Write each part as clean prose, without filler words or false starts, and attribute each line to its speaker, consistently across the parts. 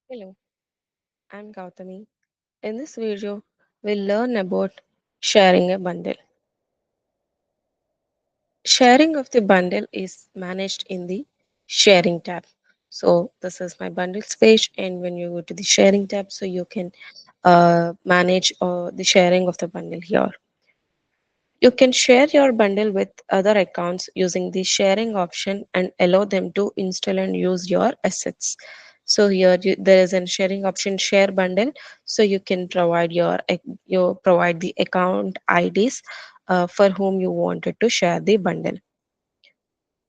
Speaker 1: Hello, I'm Gautami. In this video, we'll learn about sharing a bundle. Sharing of the bundle is managed in the sharing tab. So this is my bundles page, and when you go to the sharing tab, so you can manage the sharing of the bundle here. You can share your bundle with other accounts using the sharing option and allow them to install and use your assets. So here there is a sharing option share bundle. So you can provide you provide the account IDs for whom you wanted to share the bundle.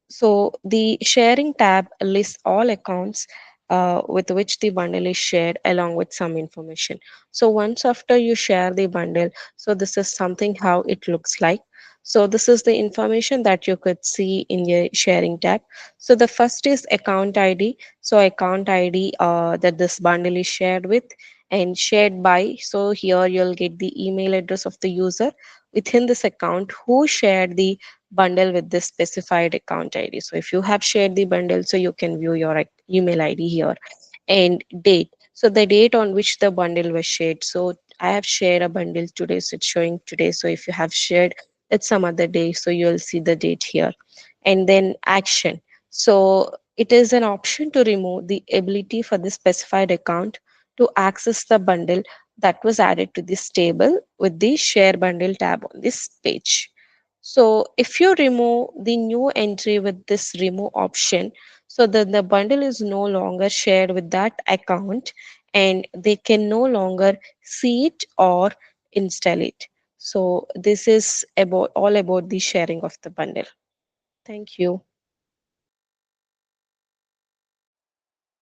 Speaker 1: So the sharing tab lists all accounts with which the bundle is shared along with some information. So once after you share the bundle, so this is something how it looks like. So this is the information that you could see in the sharing tab. So the first is account ID. So account ID that this bundle is shared with and shared by. So here you'll get the email address of the user within this account who shared the bundle with this specified account ID. So if you have shared the bundle, so you can view your email ID here and date. So the date on which the bundle was shared. So I have shared a bundle today, so it's showing today. So if you have shared it some other day, so you'll see the date here. And then action. So it is an option to remove the ability for the specified account to access the bundle that was added to this table with the share bundle tab on this page. So if you remove the new entry with this remove option, so then the bundle is no longer shared with that account and they can no longer see it or install it. So this is about all about the sharing of the bundle. Thank you.